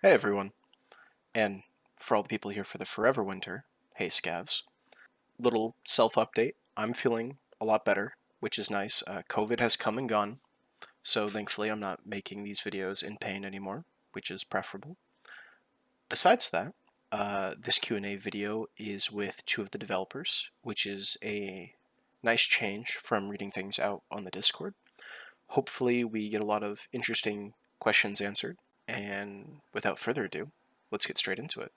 Hey everyone, and for all the people here for the Forever Winter, hey Scavs. Little self-update, I'm feeling a lot better, which is nice. COVID has come and gone, so thankfully I'm not making these videos in pain anymore, which is preferable. Besides that, this Q&A video is with two of the developers, which is a nice change from reading things out on the Discord. Hopefully we get a lot of interesting questions answered, and without further ado, let's get straight into it.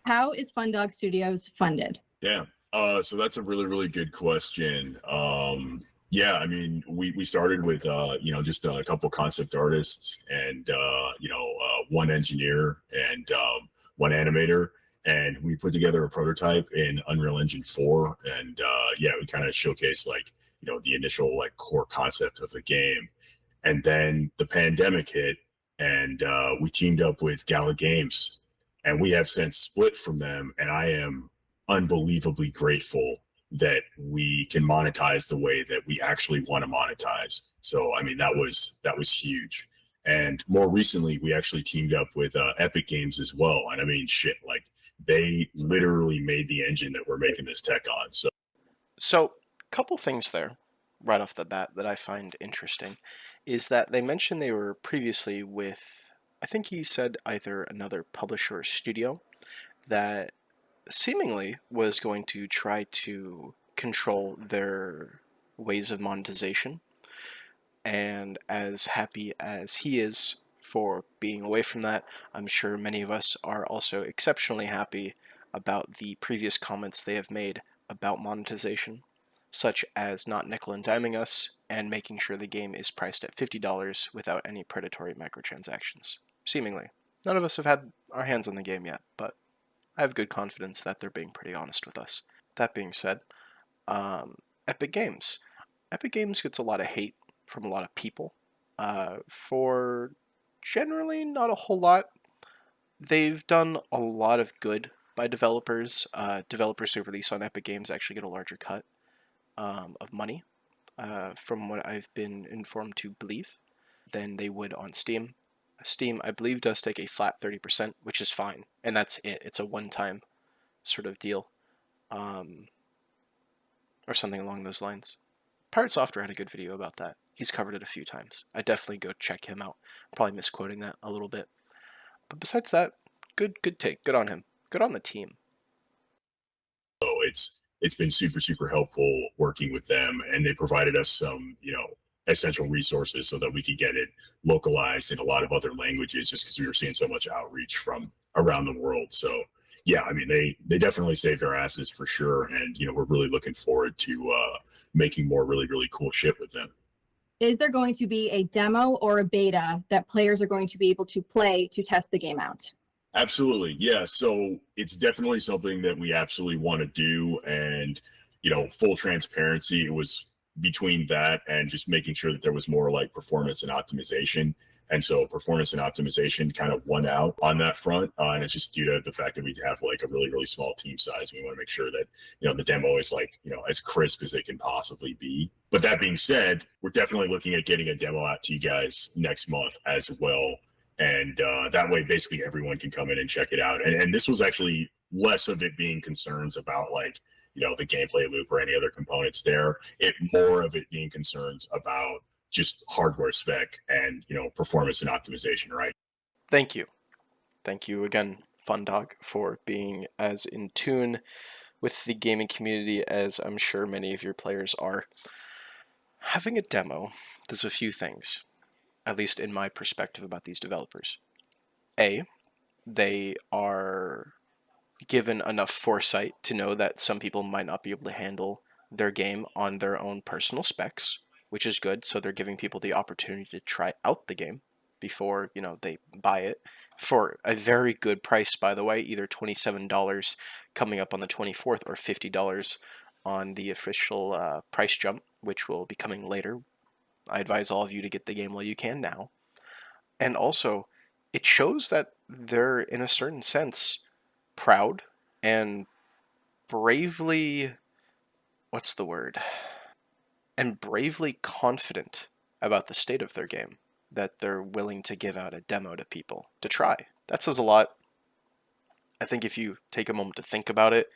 How is Fundog Studios funded? Damn. So that's a really good question. Yeah, I mean, we started with just a couple concept artists and one engineer and one animator, and we put together a prototype in Unreal Engine 4, and yeah, we kind of showcased the initial core concept of the game, and then the pandemic hit, and we teamed up with Gala Games, and we have since split from them, and I am unbelievably grateful that we can monetize the way that we actually want to monetize. So I mean that was huge. And more recently, we actually teamed up with Epic Games as well. And I mean, shit, like they literally made the engine that we're making this tech on. So, couple things there, right off the bat, that I find interesting, is that they mentioned they were previously with, I think he said either another publisher or studio, that seemingly was going to try to control their ways of monetization. And as happy as he is for being away from that, I'm sure many of us are also exceptionally happy about the previous comments they have made about monetization, such as not nickel and diming us and making sure the game is priced at $50 without any predatory microtransactions. Seemingly. None of us have had our hands on the game yet, but I have good confidence that they're being pretty honest with us. That being said, Epic Games. Epic Games gets a lot of hate from a lot of people for generally not a whole lot. They've done a lot of good by developers. Developers who release on Epic Games actually get a larger cut of money, from what I've been informed to believe, than they would on Steam. Steam, I believe, does take a flat 30%, which is fine, and that's it. It's a one-time sort of deal, or something along those lines. Pirate Software had a good video about that. He's covered it a few times. I definitely go check him out. I'm probably misquoting that a little bit. But besides that, good take. Good on him. Good on the team. So it's been super helpful working with them, and they provided us some essential resources so that we could get it localized in a lot of other languages, just because we were seeing so much outreach from around the world. So yeah, I mean they definitely saved their asses for sure, and we're really looking forward to making more really cool shit with them. Is there going to be a demo or a beta that players are going to be able to play to test the game out? Absolutely. Yeah. So it's definitely something that we absolutely want to do. And, full transparency, it was between that and just making sure that there was more like performance and optimization. And so performance and optimization kind of won out on that front. And it's just due to the fact that we have like a really small team size. We want to make sure that, the demo is like, as crisp as it can possibly be. But that being said, we're definitely looking at getting a demo out to you guys next month as well, and that way basically everyone can come in and check it out. And this was actually less of it being concerns about the gameplay loop or any other components there. It more of it being concerns about just hardware spec and performance and optimization, right? Thank you again, Fundog, for being as in tune with the gaming community as I'm sure many of your players are. Having a demo does a few things, at least in my perspective about these developers. A, they are given enough foresight to know that some people might not be able to handle their game on their own personal specs, which is good. So they're giving people the opportunity to try out the game before they buy it for a very good price, by the way, either $27 coming up on the 24th or $50 on the official price jump, which will be coming later. I advise all of you to get the game while you can now. And also, it shows that they're, in a certain sense, proud and bravely, what's the word? And bravely confident about the state of their game. that they're willing to give out a demo to people to try. That says a lot. I think if you take a moment to think about it,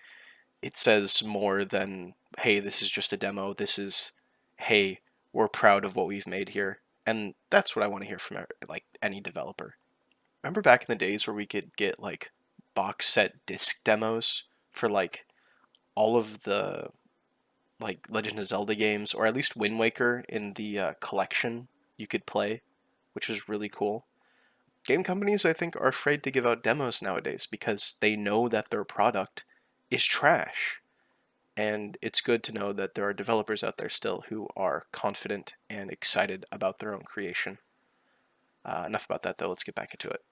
it says more than, hey, this is just a demo. This is, hey, we're proud of what we've made here. And that's what I want to hear from like any developer. Remember back in the days where we could get like box set disc demos for like all of the like Legend of Zelda games, or at least Wind Waker in the collection you could play, which was really cool. Game companies, I think, are afraid to give out demos nowadays because they know that their product is trash. And it's good to know that there are developers out there still who are confident and excited about their own creation. Enough about that, though. Let's get back into it.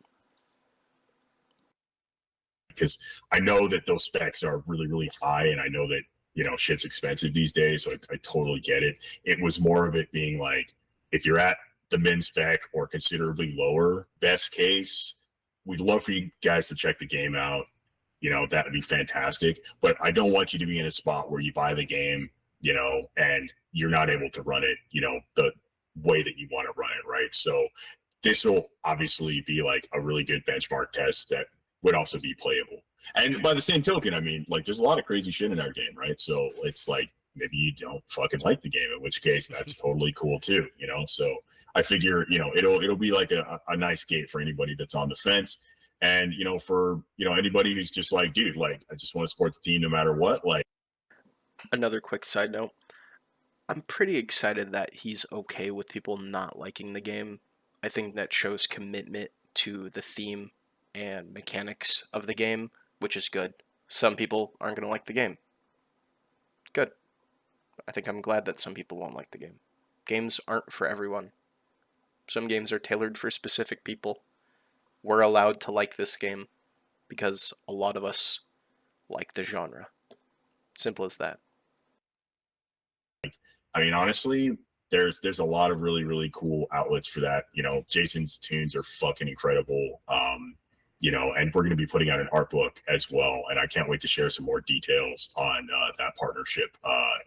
Because I know that those specs are really, really high, and I know that, you know, shit's expensive these days, so I totally get it. It was more of it being like, if you're at the min spec or considerably lower, best case, we'd love for you guys to check the game out. You know, that would be fantastic. But I don't want you to be in a spot where you buy the game, you know, and you're not able to run it, you know, the way that you want to run it, right? So this will obviously be like a really good benchmark test that would also be playable. And by the same token, I mean, like, there's a lot of crazy shit in our game, right? So it's like, maybe you don't fucking like the game, in which case that's totally cool too, you know? So I figure, you know, it'll be like a nice gate for anybody that's on the fence. And, you know, for, you know, anybody who's just like, dude, like, I just want to support the team no matter what, like. Another quick side note. I'm pretty excited that he's okay with people not liking the game. I think that shows commitment to the theme and mechanics of the game, which is good. Some people aren't going to like the game. Good. I think I'm glad that some people won't like the game. Games aren't for everyone. Some games are tailored for specific people. We're allowed to like this game because a lot of us like the genre. Simple as that. I mean, honestly, there's a lot of really, really cool outlets for that. You know, Jason's tunes are fucking incredible. You know, and we're going to be putting out an art book as well, and I can't wait to share some more details on that partnership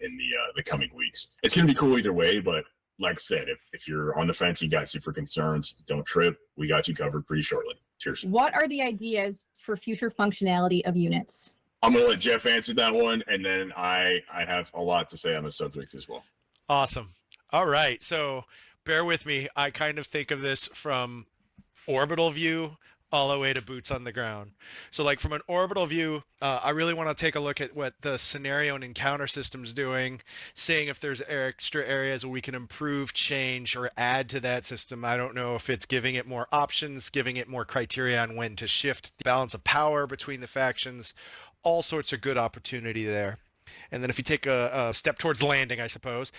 in the coming weeks. It's going to be cool either way, but like I said, if you're on the fence, you got super concerns, don't trip. We got you covered pretty shortly. Cheers. What are the ideas for future functionality of units? I'm going to let Jeff answer that one, and then I have a lot to say on the subject as well. Awesome. All right. So bear with me. I kind of think of this from orbital view all the way to boots on the ground. So like from an orbital view, I really want to take a look at what the scenario and encounter system's doing, seeing if there's extra areas where we can improve, change, or add to that system. I don't know if it's giving it more options, giving it more criteria on when to shift the balance of power between the factions, all sorts of good opportunity there. And then if you take a step towards landing, I suppose,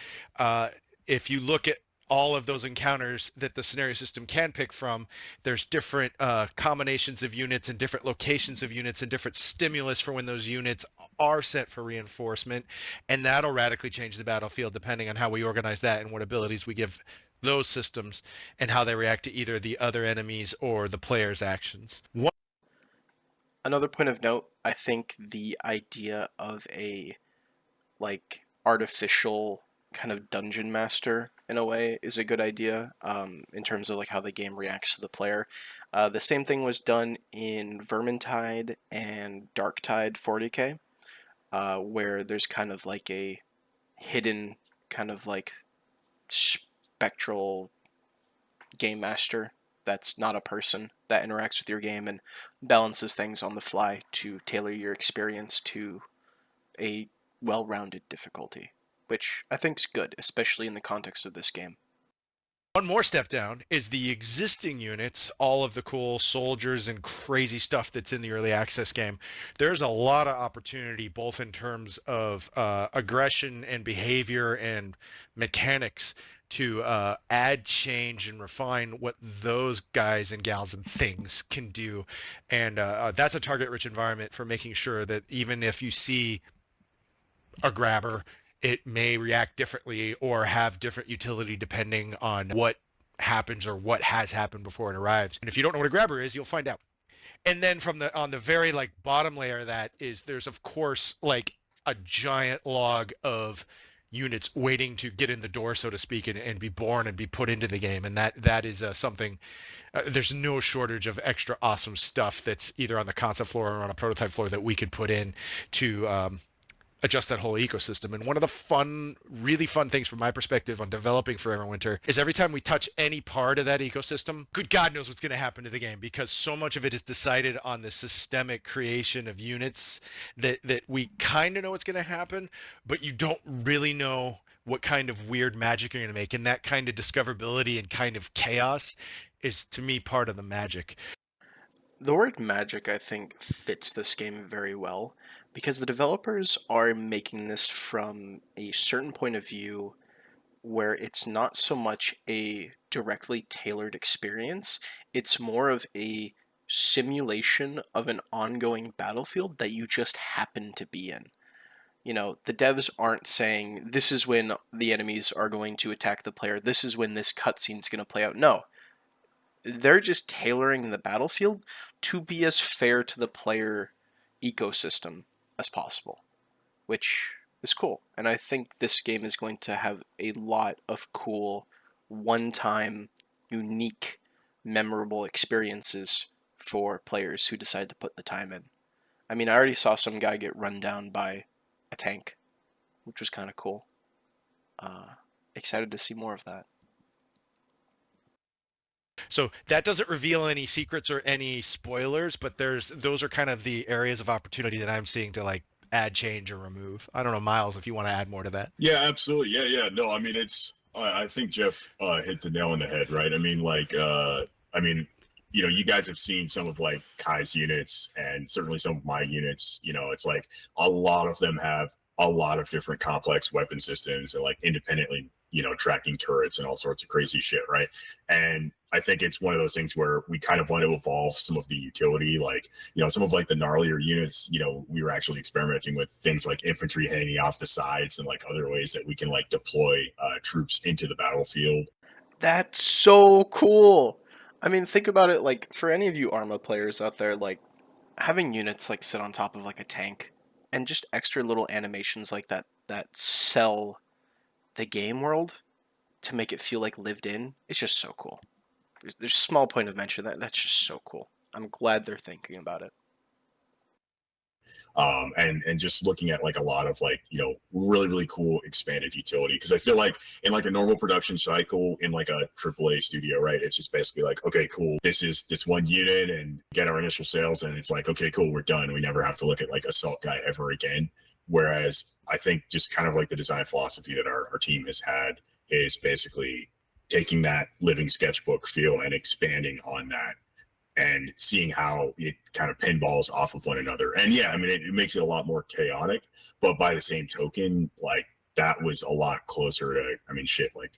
if you look at all of those encounters that the scenario system can pick from, there's different combinations of units and different locations of units and different stimulus for when those units are sent for reinforcement. And that'll radically change the battlefield depending on how we organize that and what abilities we give those systems and how they react to either the other enemies or the player's actions. Another point of note, I think the idea of a like artificial kind of dungeon master in a way is a good idea in terms of like how the game reacts to the player. The same thing was done in Vermintide and Darktide 40k, where there's kind of like a hidden kind of like spectral game master that's not a person that interacts with your game and balances things on the fly to tailor your experience to a well-rounded difficulty, which I think is good, especially in the context of this game. One more step down is the existing units, all of the cool soldiers and crazy stuff that's in the early access game. There's a lot of opportunity, both in terms of aggression and behavior and mechanics, to add change and refine what those guys and gals and things can do. And that's a target-rich environment for making sure that even if you see a grabber, it may react differently or have different utility depending on what happens or what has happened before it arrives. And if you don't know what a grabber is, you'll find out. And then from the on the very bottom layer of that is there's of course like a giant log of units waiting to get in the door, so to speak, and be born and be put into the game. And that is something. There's no shortage of extra awesome stuff that's either on the concept floor or on a prototype floor that we could put in to adjust that whole ecosystem. And one of the really fun things from my perspective on developing for Everwinter is every time we touch any part of that ecosystem, good God knows what's going to happen to the game, because so much of it is decided on the systemic creation of units that we kind of know what's going to happen, but you don't really know what kind of weird magic you're going to make. And that kind of discoverability and kind of chaos is, to me, part of the magic. The word magic, I think, fits this game very well because the developers are making this from a certain point of view where it's not so much a directly tailored experience, it's more of a simulation of an ongoing battlefield that you just happen to be in. You know, the devs aren't saying this is when the enemies are going to attack the player, this is when this cutscene's going to play out. No, they're just tailoring the battlefield to be as fair to the player ecosystem as possible, which is cool. And I think this game is going to have a lot of cool, one-time, unique, memorable experiences for players who decide to put the time in. I mean, I already saw some guy get run down by a tank, which was kind of cool. Excited to see more of that. So that doesn't reveal any secrets or any spoilers, but those are kind of the areas of opportunity that I'm seeing to like add, change, or remove. I don't know, Miles, if you want to add more to that. Yeah, absolutely. Yeah. No, I mean, I think Jeff hit the nail on the head, right? I mean, you guys have seen some of like Kai's units and certainly some of my units. It's like a lot of them have a lot of different complex weapon systems and like independently, tracking turrets and all sorts of crazy shit, right? And I think it's one of those things where we kind of want to evolve some of the utility, like, some of like the gnarlier units, we were actually experimenting with things like infantry hanging off the sides and like other ways that we can like deploy troops into the battlefield. That's so cool. I mean, think about it, like, for any of you Arma players out there, like, having units, like, sit on top of, like, a tank, and just extra little animations like that that sell the game world to make it feel like lived in, it's just so cool. There's a small point of mention that's just so cool. I'm glad they're thinking about it. And just looking at like a lot of like really really cool expanded utility, because I feel like in like a normal production cycle in like a AAA studio, right, it's just basically like, okay, cool, this is this one unit and get our initial sales and it's like, okay, cool, we're done, we never have to look at like Assault Guy ever again. Whereas I think just kind of like the design philosophy that our team has had is basically taking that living sketchbook feel and expanding on that and seeing how it kind of pinballs off of one another. And yeah, I mean, it makes it a lot more chaotic, but by the same token, like that was a lot closer to, I mean, shit, like,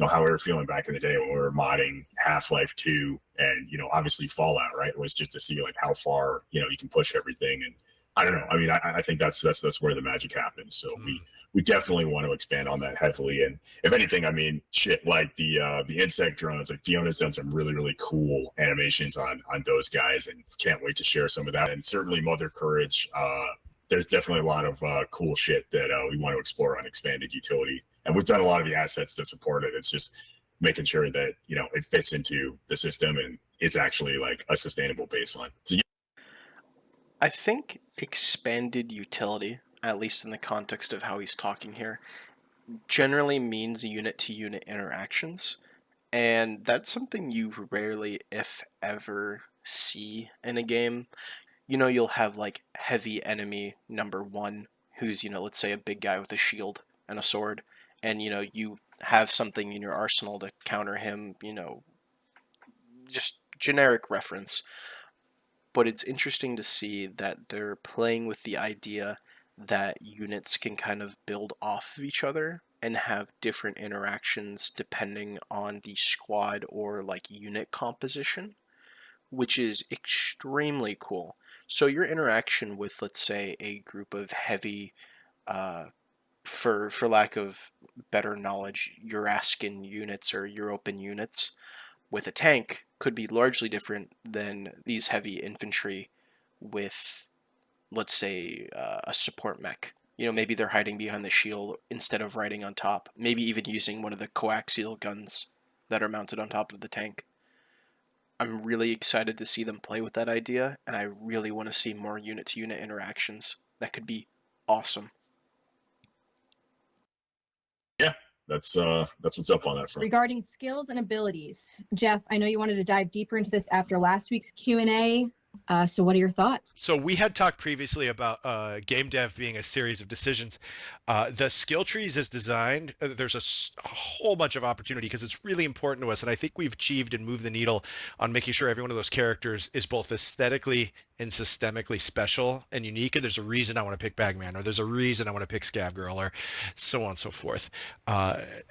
how we were feeling back in the day when we were modding Half-Life 2 and, obviously Fallout, right? It was just to see like how far, you can push everything. And I don't know. I mean, I think that's where the magic happens. So we definitely want to expand on that heavily. And if anything, I mean, shit, like the insect drones, like Fiona's done some really really cool animations on those guys, and can't wait to share some of that. And certainly Mother Courage. There's definitely a lot of cool shit that we want to explore on expanded utility, and we've done a lot of the assets to support it. It's just making sure that it fits into the system and it's actually like a sustainable baseline. So I think expanded utility, at least in the context of how he's talking here, generally means unit-to-unit interactions, and that's something you rarely, if ever, see in a game. You'll have like heavy enemy number one, who's, let's say a big guy with a shield and a sword, and you have something in your arsenal to counter him, just generic reference. But it's interesting to see that they're playing with the idea that units can kind of build off of each other and have different interactions depending on the squad or like unit composition, which is extremely cool. So your interaction with, let's say, a group of heavy, for lack of better knowledge, Eurascan units or European units with a tank could be largely different than these heavy infantry with, let's say, a support mech. maybe they're hiding behind the shield instead of riding on top. Maybe even using one of the coaxial guns that are mounted on top of the tank. I'm really excited to see them play with that idea, and I really want to see more unit-to-unit interactions. That could be awesome. Yeah, that's what's up on that front. Regarding skills and abilities, Jeff, I know you wanted to dive deeper into this after last week's Q&A. So what are your thoughts? So we had talked previously about game dev being a series of decisions. The skill trees as designed, there's a whole bunch of opportunity because it's really important to us. And I think we've achieved and moved the needle on making sure every one of those characters is both aesthetically and systemically special and unique. And there's a reason I want to pick Bagman, or there's a reason I want to pick Scav Girl, or so on and so forth.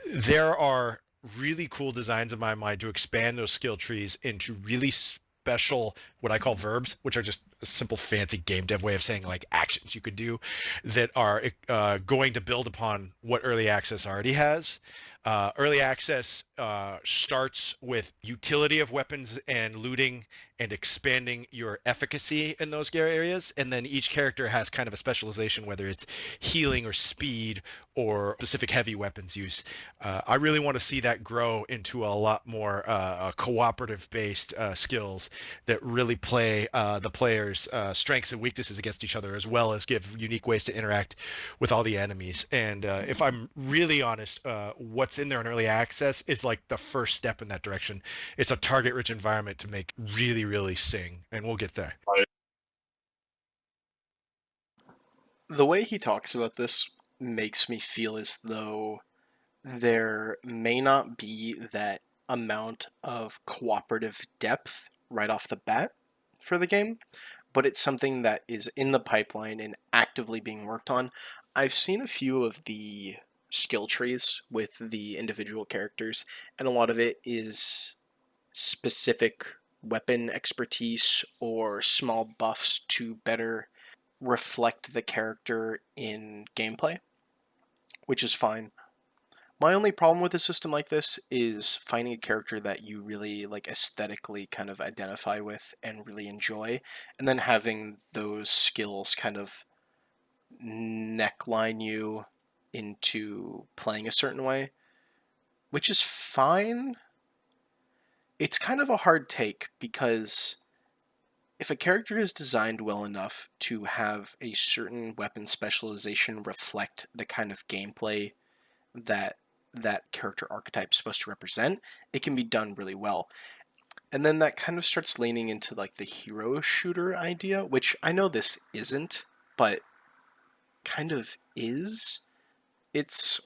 There are really cool designs in my mind to expand those skill trees into really special, what I call verbs, which are just a simple fancy game dev way of saying like actions you could do that are going to build upon what early access already has. Early access starts with utility of weapons and looting and expanding your efficacy in those areas, and then each character has kind of a specialization, whether it's healing or speed or specific heavy weapons use. I really want to see that grow into a lot more cooperative based skills that really play the players' strengths and weaknesses against each other, as well as give unique ways to interact with all the enemies. And if I'm really honest, what's in there in early access is like the first step in that direction. It's a target rich environment to make really, really sing, and we'll get there. The way he talks about this makes me feel as though there may not be that amount of cooperative depth right off the bat for the game, but it's something that is in the pipeline and actively being worked on. I've seen a few of the skill trees with the individual characters, and a lot of it is specific weapon expertise or small buffs to better reflect the character in gameplay, which is fine. My only problem with a system like this is finding a character that you really like aesthetically kind of identify with and really enjoy, and then having those skills kind of neckline you into playing a certain way, which is fine. It's kind of a hard take because if a character is designed well enough to have a certain weapon specialization reflect the kind of gameplay that that character archetype is supposed to represent, it can be done really well. And then that kind of starts leaning into like the hero shooter idea, which I know this isn't, but kind of is. It's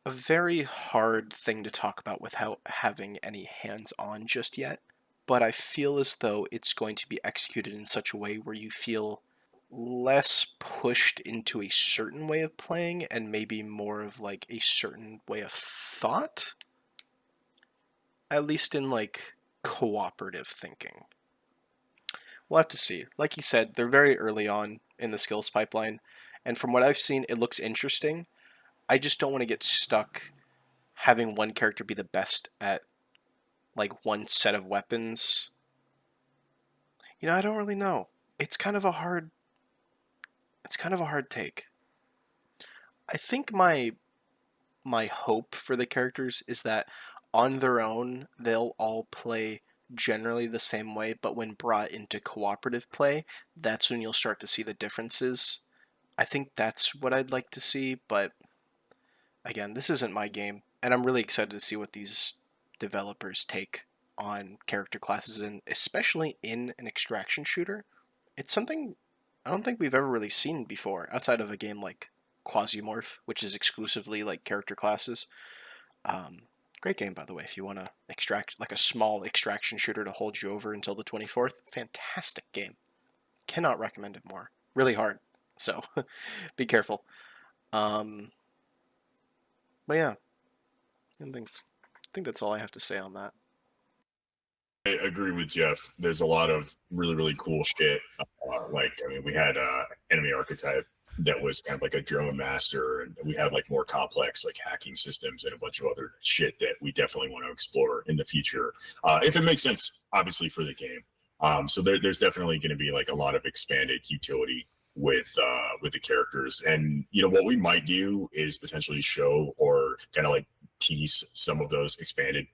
a very hard thing to talk about without having any hands-on just yet, but I feel as though it's going to be executed in such a way where you feel less pushed into a certain way of playing and maybe more of like a certain way of thought, at least in like cooperative thinking. We'll have to see. Like he said, they're very early on in the skills pipeline, and from what I've seen, it looks interesting. I just don't want to get stuck having one character be the best at like one set of weapons. I don't really know. It's kind of a hard take. I think my hope for the characters is that on their own they'll all play generally the same way, but when brought into cooperative play, that's when you'll start to see the differences. I think that's what I'd like to see, but again, this isn't my game, and I'm really excited to see what these developers take on character classes, and especially in an extraction shooter. It's something I don't think we've ever really seen before, outside of a game like Quasimorph, which is exclusively like character classes. Great game, by the way, if you want to extract like a small extraction shooter to hold you over until the 24th. Fantastic game. Cannot recommend it more. Really hard, so be careful. But yeah, I think that's all I have to say on that. I agree with Jeff. There's a lot of really, really cool shit. We had enemy archetype that was kind of like a drone master, and we have like more complex like hacking systems and a bunch of other shit that we definitely want to explore in the future, if it makes sense, obviously, for the game. So there's definitely going to be like a lot of expanded utility with the characters. And what we might do is potentially show or kind of like tease some of those expanded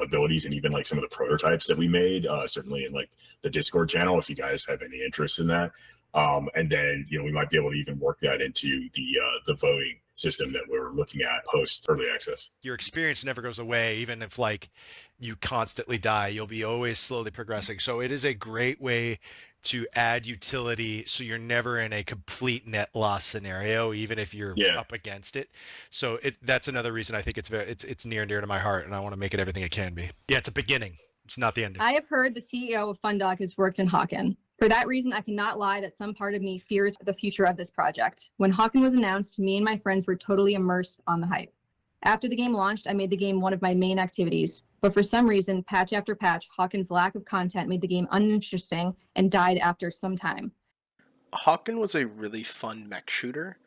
abilities and even like some of the prototypes that we made, certainly in like the Discord channel, if you guys have any interest in that. And then we might be able to even work that into the voting system that we're looking at post early access. Your experience never goes away, even if like you constantly die. You'll be always slowly progressing. So it is a great way to add utility, so you're never in a complete net loss scenario, even if you're up against it. So that's another reason I think it's near and dear to my heart, and I want to make it everything it can be. Yeah, it's a beginning. It's not the ending. I have heard the CEO of Fundog has worked in Hawken. For that reason, I cannot lie that some part of me fears the future of this project. When Hawken was announced, me and my friends were totally immersed on the hype. After the game launched, I made the game one of my main activities. But for some reason, patch after patch, Hawken's lack of content made the game uninteresting and died after some time. Hawken was a really fun mech shooter,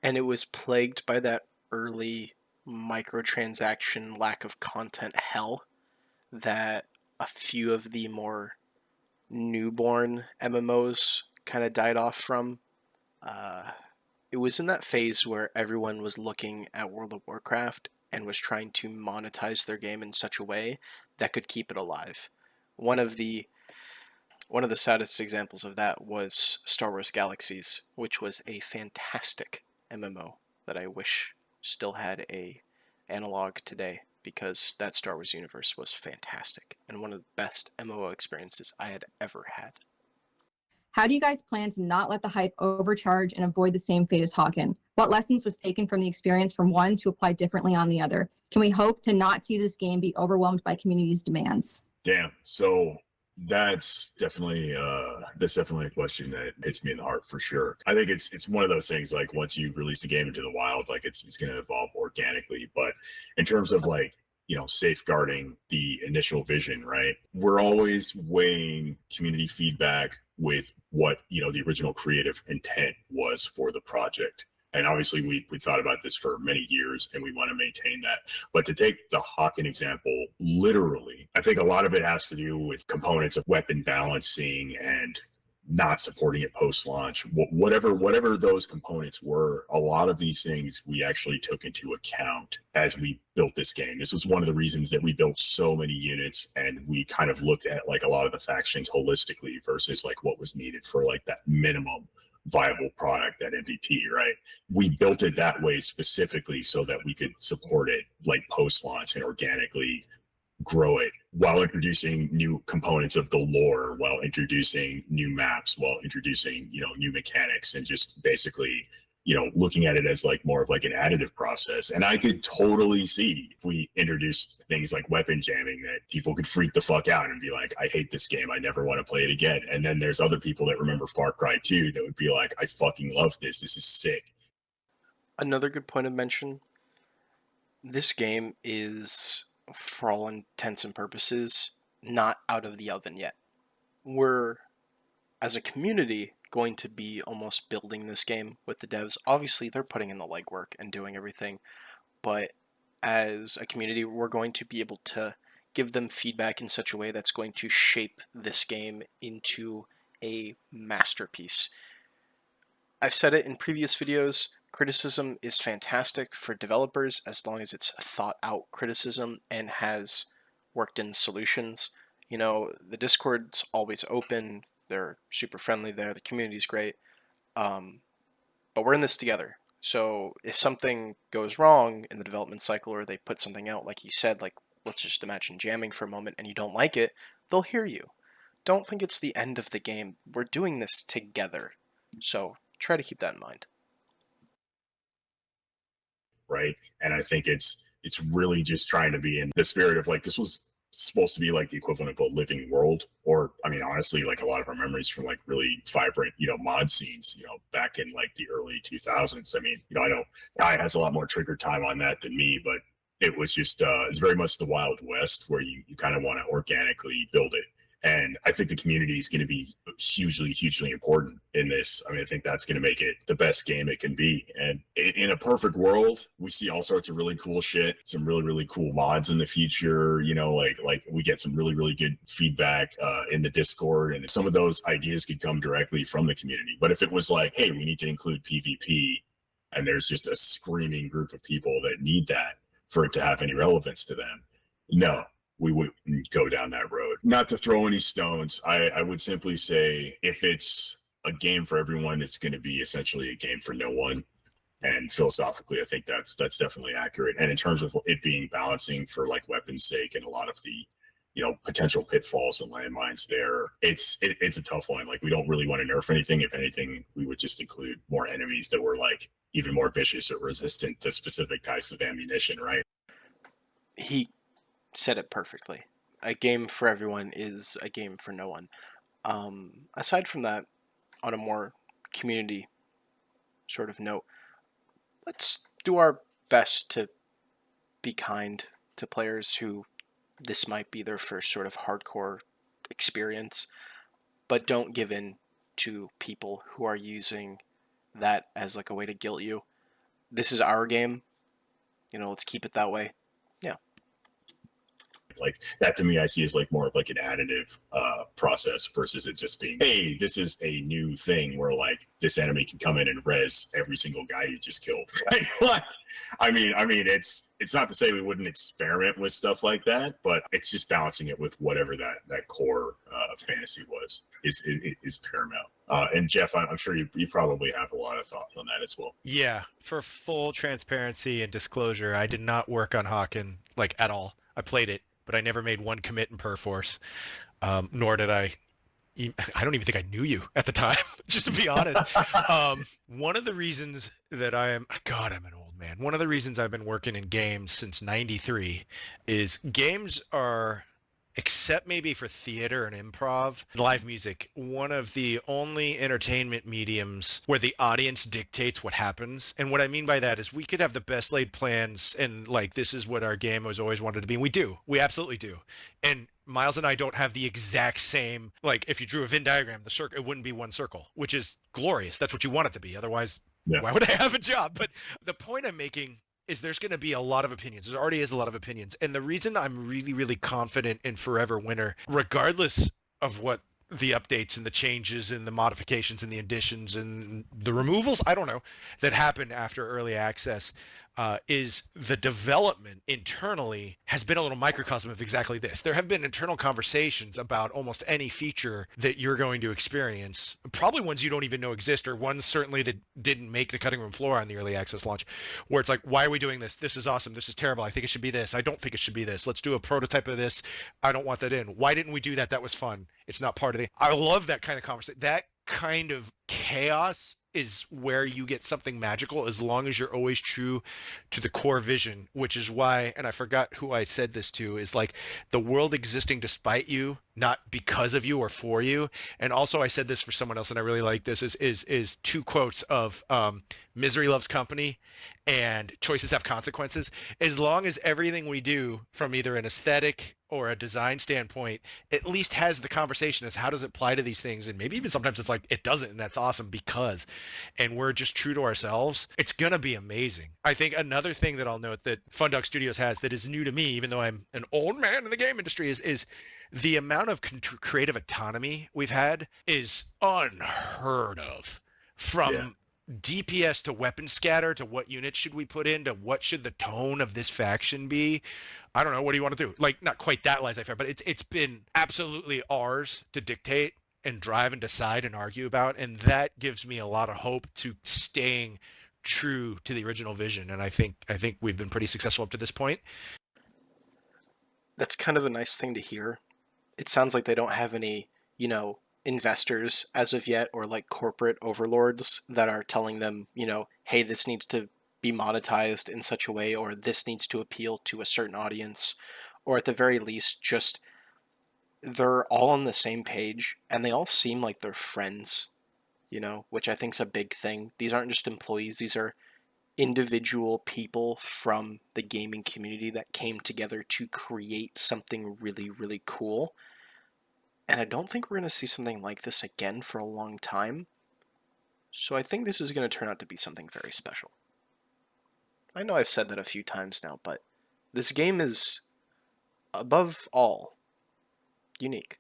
and it was plagued by that early microtransaction lack of content hell that a few of the more newborn MMOs kind of died off from. It was in that phase where everyone was looking at World of Warcraft and was trying to monetize their game in such a way that could keep it alive. One of the saddest examples of that was Star Wars Galaxies, which was a fantastic MMO that I wish still had a analog today, because that Star Wars universe was fantastic and one of the best MMO experiences I had ever had. How do you guys plan to not let the hype overcharge and avoid the same fate as Hawken? What lessons was taken from the experience from one to apply differently on the other? Can we hope to not see this game be overwhelmed by community's demands? Damn. So that's definitely a question that hits me in the heart for sure. I think it's one of those things, like once you release the game into the wild, like it's going to evolve organically. But in terms of like safeguarding the initial vision, right? We're always weighing community feedback with what the original creative intent was for the project. And obviously we thought about this for many years and we want to maintain that. But to take the Hawken example literally, I think a lot of it has to do with components of weapon balancing and not supporting it post-launch. Whatever those components were, a lot of these things we actually took into account as we built this game. This was one of the reasons that we built so many units, and we kind of looked at like a lot of the factions holistically versus like what was needed for like that minimum viable product, that MVP, right? We built it that way specifically so that we could support it like post-launch and organically grow it while introducing new components of the lore, while introducing new maps, while introducing new mechanics, and just basically looking at it as like more of like an additive process. And I could totally see if we introduced things like weapon jamming that people could freak the fuck out and be like, I hate this game, I never want to play it again. And then there's other people that remember Far Cry 2 that would be like, I fucking love this is sick. Another good point of mention, this game is, for all intents and purposes, not out of the oven yet. We're, as a community, going to be almost building this game with the devs. Obviously, they're putting in the legwork and doing everything, but as a community, we're going to be able to give them feedback in such a way that's going to shape this game into a masterpiece. I've said it in previous videos, criticism is fantastic for developers as long as it's thought out criticism and has worked in solutions. The Discord's always open, they're super friendly there, the community's great, but we're in this together. So if something goes wrong in the development cycle, or they put something out, like you said, like let's just imagine jamming for a moment, and you don't like it, they'll hear you. Don't think it's the end of the game. We're doing this together. So try to keep that in mind. Right. And I think it's really just trying to be in the spirit of like, this was supposed to be like the equivalent of a living world, or I mean honestly, like a lot of our memories from like really vibrant mod scenes back in like the early 2000s. I mean, I know Guy has a lot more trigger time on that than me, but it was just it's very much the Wild West where you kind of want to organically build it. And I think the community is going to be hugely important in this. I mean, I think that's going to make it the best game it can be. And in a perfect world, we see all sorts of really cool shit, some really cool mods in the future. You know, like we get some really good feedback in the Discord, and some of those ideas could come directly from the community. But if it was like, hey, we need to include PvP, and there's just a screaming group of people that need that for it to have any relevance to them, no, we wouldn't go down that road. Not to throw any stones, I would simply say if it's a game for everyone, it's going to be essentially a game for no one. And philosophically, I think that's definitely accurate. And in terms of it being balancing for like weapons sake and a lot of the potential pitfalls and landmines there, it's a tough one. Like, we don't really want to nerf anything. If anything, we would just include more enemies that were like even more vicious or resistant to specific types of ammunition, right? He said it perfectly. A game for everyone is a game for no one. Aside from that, on a more community sort of note, let's do our best to be kind to players who this might be their first sort of hardcore experience, but don't give in to people who are using that as like a way to guilt you. This is our game. Let's keep it that way. Yeah. Like, that to me, I see as like more of like an additive process versus it just being, hey, this is a new thing where like this enemy can come in and res every single guy you just killed. Right? Like, I mean, it's not to say we wouldn't experiment with stuff like that, but it's just balancing it with whatever that core fantasy was is paramount. And Jeff, I'm sure you probably have a lot of thoughts on that as well. Yeah, for full transparency and disclosure, I did not work on Hawken like at all. I played it, but I never made one commit in Perforce, nor did I. I don't even think I knew you at the time, just to be honest. One of the reasons that I'm an old man. One of the reasons I've been working in games since '93 is games are, except maybe for theater and improv, live music, one of the only entertainment mediums where the audience dictates what happens. And what I mean by that is we could have the best laid plans and like, this is what our game has always wanted to be. And we do. We absolutely do. And Miles and I don't have the exact same, like, if you drew a Venn diagram, the circle, it wouldn't be one circle, which is glorious. That's what you want it to be. Otherwise, Yeah. why would I have a job? But the point I'm making is there's going to be a lot of opinions. There already is a lot of opinions. And the reason I'm really confident in Forever Winter, regardless of what the updates and the changes and the modifications and the additions and the removals, I don't know, that happen after early access, is the development internally has been a little microcosm of exactly this. There have been internal conversations about almost any feature that you're going to experience, probably ones you don't even know exist, or ones certainly that didn't make the cutting room floor on the early access launch, where it's like, why are we doing this? This is awesome. This is terrible. I think it should be this. I don't think it should be this. Let's do a prototype of this. I don't want that in. Why didn't we do that? That was fun. It's not part of the. I love that kind of conversation. That kind of chaos is where you get something magical, as long as you're always true to the core vision, which is why, and I forgot who I said this to, is like the world existing despite you, not because of you or for you. And also I said this for someone else, and I really like this, is two quotes of Misery Loves Company and Choices Have Consequences. As long as everything we do from either an aesthetic or a design standpoint at least has the conversation as how does it apply to these things, and maybe even sometimes it's like it doesn't, and that's awesome because, and we're just true to ourselves, it's gonna be amazing. I think another thing that I'll note that Fundog Studios has that is new to me, even though I'm an old man in the game industry, is the amount of creative autonomy we've had is unheard of. From DPS to weapon scatter to what units should we put in to what should the tone of this faction be. I don't know, what do you want to do? Like, not quite that laissez-faire, but it's been absolutely ours to dictate and drive and decide and argue about, and that gives me a lot of hope to staying true to the original vision. And I think we've been pretty successful up to this point. That's kind of a nice thing to hear. It sounds like they don't have any, investors as of yet, or like corporate overlords that are telling them, hey, this needs to be monetized in such a way, or this needs to appeal to a certain audience, or at the very least, just they're all on the same page and they all seem like they're friends, which I think is a big thing. These aren't just employees, these are individual people from the gaming community that came together to create something really, really cool. And I don't think we're going to see something like this again for a long time. So I think this is going to turn out to be something very special. I know I've said that a few times now, but this game is, above all, unique.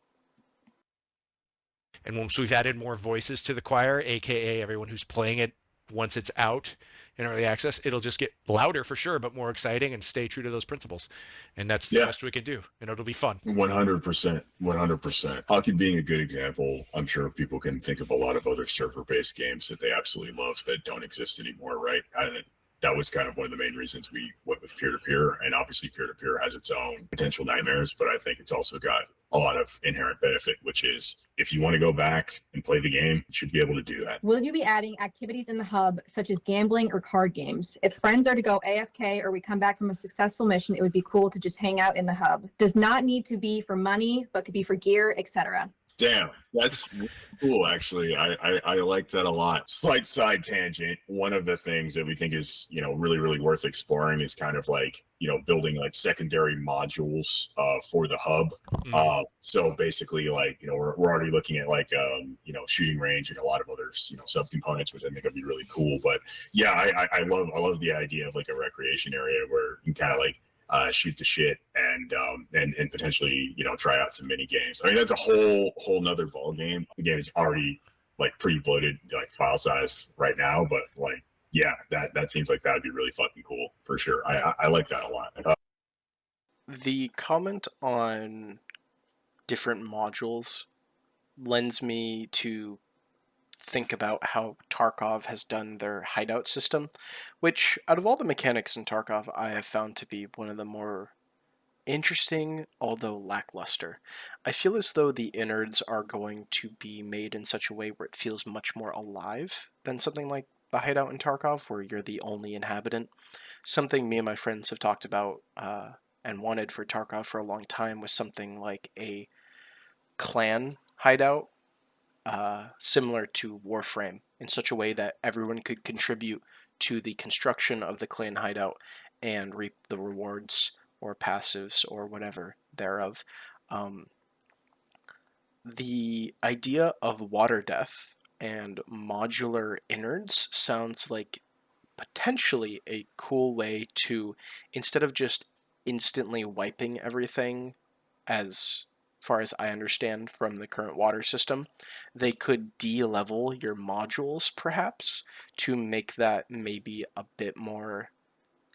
And once we've added more voices to the choir, aka everyone who's playing it once it's out in early access, it'll just get louder for sure, but more exciting and stay true to those principles. And that's the best we can do, and it'll be fun. 100%. 100%. Hockey being a good example, I'm sure people can think of a lot of other server-based games that they absolutely love that don't exist anymore, right? That was kind of one of the main reasons we went with peer-to-peer, and obviously peer-to-peer has its own potential nightmares, but I think it's also got a lot of inherent benefit, which is if you want to go back and play the game, you should be able to do that. Will you be adding activities in the hub, such as gambling or card games? If friends are to go AFK or we come back from a successful mission, it would be cool to just hang out in the hub. Does not need to be for money, but could be for gear, etc. Damn, that's really cool, actually. I like that a lot. Slight side tangent. One of the things that we think is, really, really worth exploring is kind of like, building like secondary modules for the hub. So basically, like, we're already looking at like, shooting range and a lot of other, subcomponents, which I think would be really cool. But yeah, I love the idea of like a recreation area where you can kind of like, shoot the shit and potentially try out some mini games. I mean, that's a whole nother ball game. The game is already like pretty bloated, like file size right now, but like that seems like that would be really fucking cool for sure. I like that a lot. The comment on different modules lends me to think about how Tarkov has done their hideout system, which out of all the mechanics in Tarkov I have found to be one of the more interesting, although lackluster. I feel as though the innards are going to be made in such a way where it feels much more alive than something like the hideout in Tarkov, where you're the only inhabitant. Something me and my friends have talked about and wanted for Tarkov for a long time was something like a clan hideout, similar to Warframe, in such a way that everyone could contribute to the construction of the clan hideout and reap the rewards or passives or whatever thereof. The idea of water death and modular innards sounds like potentially a cool way to, instead of just instantly wiping everything, as far as I understand from the current water system, they could de-level your modules perhaps to make that maybe a bit more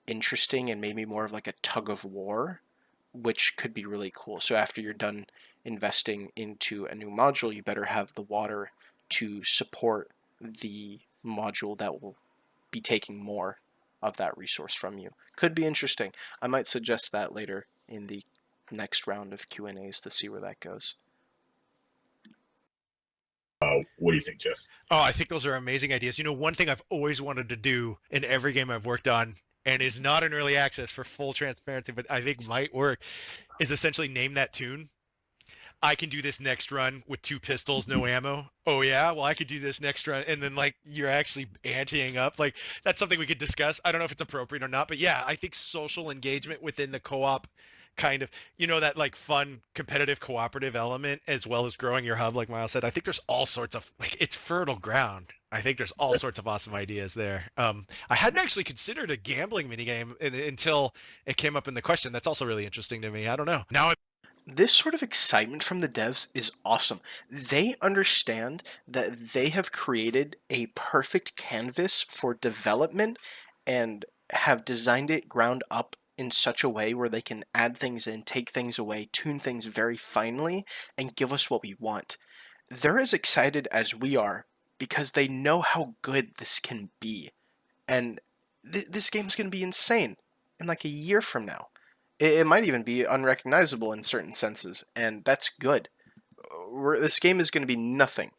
interesting and maybe more of like a tug of war, which could be really cool. So after you're done investing into a new module, you better have the water to support the module that will be taking more of that resource from you. Could be interesting. I might suggest that later in the next round of Q&As to see where that goes. What do you think, Jeff? Oh, I think those are amazing ideas. One thing I've always wanted to do in every game I've worked on, and is not in early access for full transparency, but I think might work, is essentially name that tune. I can do this next run with 2 pistols, no ammo. Oh yeah, well I could do this next run, and then like you're actually anteing up. Like that's something we could discuss. I don't know if it's appropriate or not, but yeah, I think social engagement within the co-op kind of, that like fun competitive cooperative element, as well as growing your hub, like Miles said. I think there's all sorts of, like, it's fertile ground. I think there's all sorts of awesome ideas there. I hadn't actually considered a gambling minigame until it came up in the question. That's also really interesting to me. I don't know. Now This sort of excitement from the devs is awesome. They understand that they have created a perfect canvas for development and have designed it ground up in such a way where they can add things in, take things away, tune things very finely, and give us what we want. They're as excited as we are because they know how good this can be. And this game's going to be insane in like a year from now. It might even be unrecognizable in certain senses, and that's good. This game is going to be nothing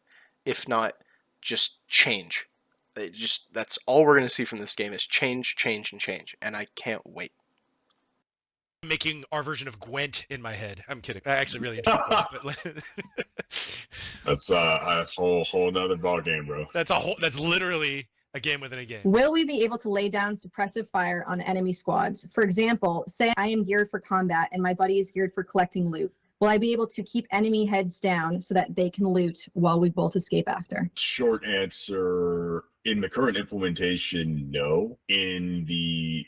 if not just change. That's all we're going to see from this game is change, change, and change, and I can't wait. Making our version of Gwent in my head. I'm kidding. I actually really enjoy Gwent, but That's a whole nother ball game, bro. that's literally a game within a game. Will we be able to lay down suppressive fire on enemy squads? For example, say I am geared for combat and my buddy is geared for collecting loot. Will I be able to keep enemy heads down so that they can loot while we both escape after? Short answer, in the current implementation, no. In the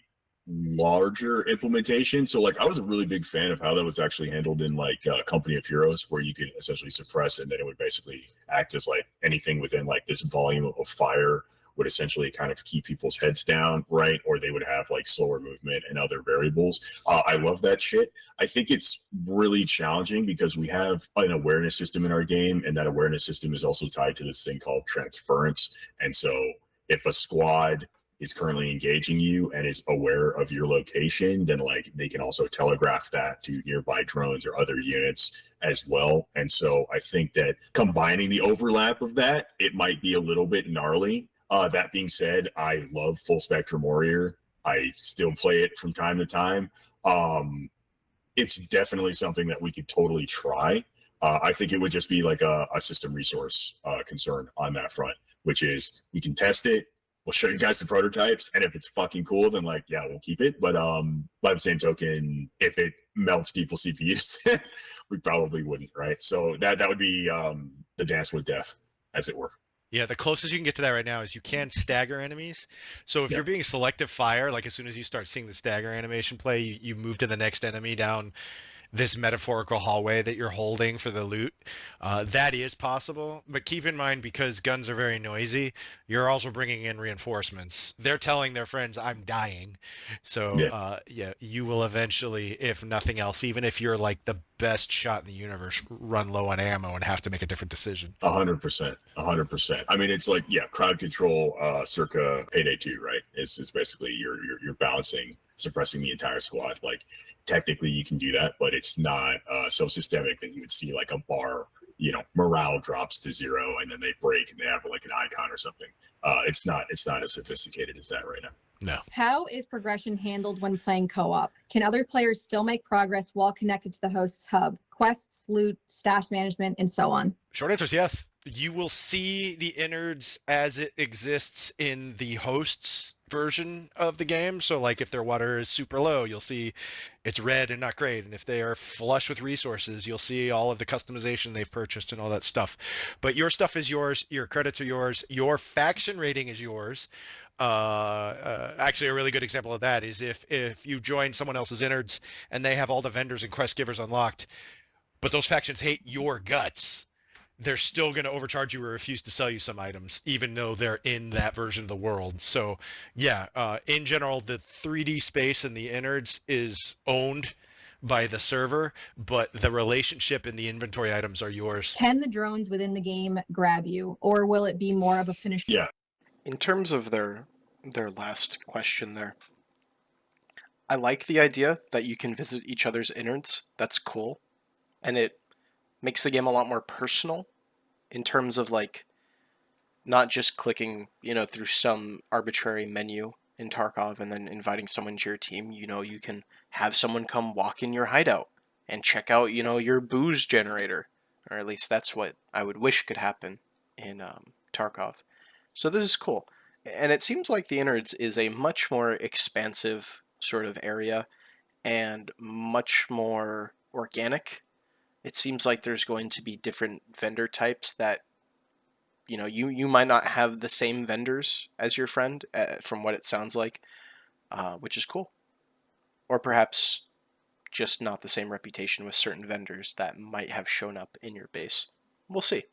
larger implementation, so like I was a really big fan of how that was actually handled in like Company of Heroes, where you could essentially suppress and then it would basically act as like anything within like this volume of fire would essentially kind of keep people's heads down, right? Or they would have like slower movement and other variables. I love that shit. I think it's really challenging because we have an awareness system in our game, and that awareness system is also tied to this thing called transference. And so if a squad is currently engaging you and is aware of your location, then like they can also telegraph that to nearby drones or other units as well. And so I think that combining the overlap of that, it might be a little bit gnarly. That being said, I love Full Spectrum Warrior. I still play it from time to time. It's definitely something that we could totally try. I think it would just be like a system resource concern on that front, which is we can test it. We'll show you guys the prototypes, and if it's fucking cool, then like, yeah, we'll keep it. But by the same token, if it melts people's CPUs, we probably wouldn't, right? So that would be the dance with death, as it were. Yeah, the closest you can get to that right now is you can stagger enemies. So if you're being selective fire, like as soon as you start seeing the stagger animation play, you move to the next enemy down this metaphorical hallway that you're holding for the loot. That is possible, but keep in mind, because guns are very noisy, you're also bringing in reinforcements. They're telling their friends, I'm dying. So yeah, you will eventually, if nothing else, even if you're like the best shot in the universe, run low on ammo and have to make a different decision. 100%, 100%. I mean, it's like, yeah, crowd control, circa Payday 2, right? It's basically you're balancing, suppressing the entire squad. Like, technically you can do that, but it's not so systemic that you would see like a bar, morale drops to 0 and then they break and they have like an icon or something. It's not as sophisticated as that right now. No. How is progression handled when playing co-op? Can other players still make progress while connected to the host's hub? Quests, loot, stash management, and so on. Short answer is yes. You will see the innards as it exists in the host's version of the game. So like if their water is super low, you'll see it's red and not great. And if they are flush with resources, you'll see all of the customization they've purchased and all that stuff. But your stuff is yours. Your credits are yours. Your faction rating is yours. Actually, a really good example of that is if you join someone else's innards and they have all the vendors and quest givers unlocked, but those factions hate your guts, they're still going to overcharge you or refuse to sell you some items, even though they're in that version of the world. So yeah, in general, the 3D space and the innards is owned by the server, but the relationship and the inventory items are yours. Can the drones within the game grab you, or will it be more of a finished? Yeah. In terms of their last question there, I like the idea that you can visit each other's innards. That's cool. And it makes the game a lot more personal in terms of like not just clicking, through some arbitrary menu in Tarkov and then inviting someone to your team. You can have someone come walk in your hideout and check out, your booze generator, or at least that's what I would wish could happen in Tarkov. So this is cool. And it seems like the innards is a much more expansive sort of area and much more organic. It seems like there's going to be different vendor types that, you might not have the same vendors as your friend, from what it sounds like, which is cool. Or perhaps just not the same reputation with certain vendors that might have shown up in your base. We'll see.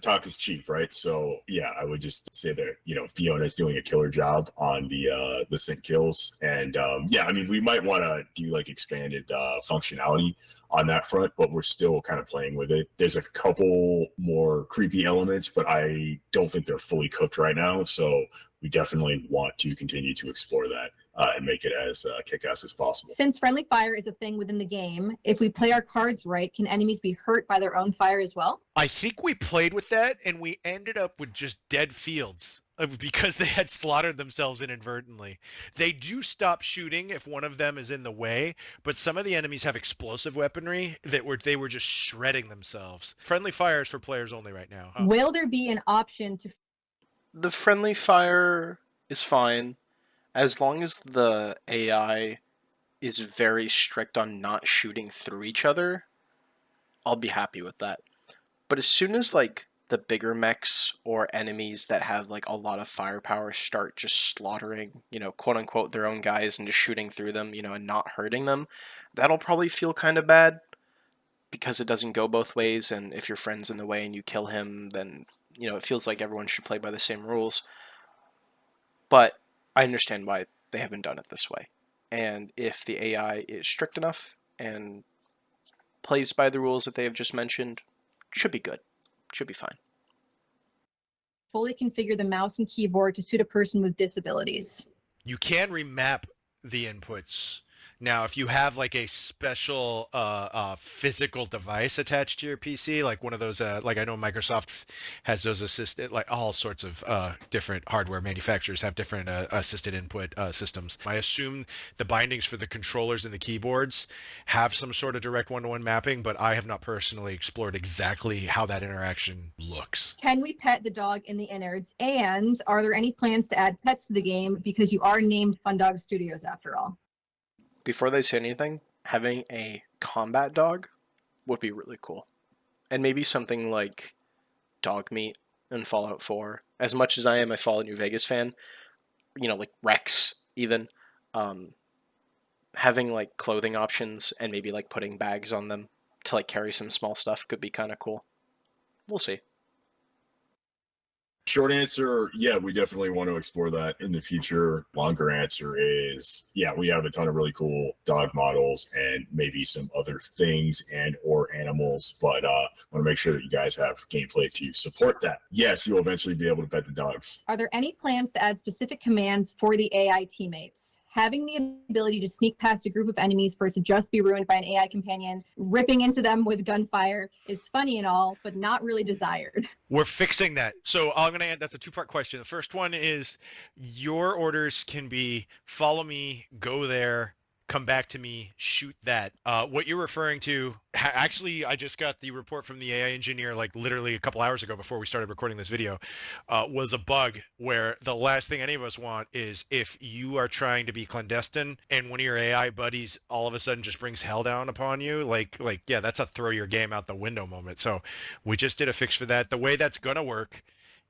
Talk is cheap, right? So yeah, I would just say that Fiona's doing a killer job on the sync kills, and yeah, I mean we might want to do like expanded functionality on that front, but we're still kind of playing with it. There's a couple more creepy elements, but I don't think they're fully cooked right now. So we definitely want to continue to explore that and make it as kick-ass as possible. Since friendly fire is a thing within the game, if we play our cards right, can enemies be hurt by their own fire as well? I think we played with that and we ended up with just dead fields because they had slaughtered themselves inadvertently. They do stop shooting if one of them is in the way, but some of the enemies have explosive weaponry that they were just shredding themselves. Friendly fire is for players only right now. Huh? Will there be an option to... The friendly fire is fine as long as the AI is very strict on not shooting through each other, I'll be happy with that. But as soon as like the bigger mechs or enemies that have like a lot of firepower start just slaughtering, quote unquote, their own guys and just shooting through them, and not hurting them, that'll probably feel kind of bad because it doesn't go both ways. And if your friend's in the way and you kill him, then, it feels like everyone should play by the same rules. But I understand why they haven't done it this way. And if the AI is strict enough and plays by the rules that they have just mentioned, should be good. Should be fine. Fully configure the mouse and keyboard to suit a person with disabilities. You can remap the inputs. Now, if you have like a special physical device attached to your PC, like one of those, like I know Microsoft has those assisted, like all sorts of different hardware manufacturers have different assisted input systems. I assume the bindings for the controllers and the keyboards have some sort of direct one-to-one mapping, but I have not personally explored exactly how that interaction looks. Can we pet the dog in the innards? And are there any plans to add pets to the game because you are named Fundog Studios after all? Before they say anything, having a combat dog would be really cool. And maybe something like dog meat in Fallout 4. As much as I am a Fallout New Vegas fan, like Rex even, having like clothing options and maybe like putting bags on them to like carry some small stuff could be kind of cool. We'll see. Short answer, yeah, we definitely want to explore that in the future. Longer answer is, yeah, we have a ton of really cool dog models and maybe some other things and or animals, but want to make sure that you guys have gameplay to support that. Yes, you'll eventually be able to pet the dogs. Are there any plans to add specific commands for the AI teammates? Having the ability to sneak past a group of enemies for it to just be ruined by an AI companion, ripping into them with gunfire is funny and all, but not really desired. We're fixing that. So I'm going to add, that's a two-part question. The first one is your orders can be follow me, go there, come back to me, shoot that. What you're referring to, actually, I just got the report from the AI engineer like literally a couple hours ago before we started recording this video, was a bug where the last thing any of us want is if you are trying to be clandestine and one of your AI buddies all of a sudden just brings hell down upon you, like yeah, that's a throw your game out the window moment. So we just did a fix for that. The way that's going to work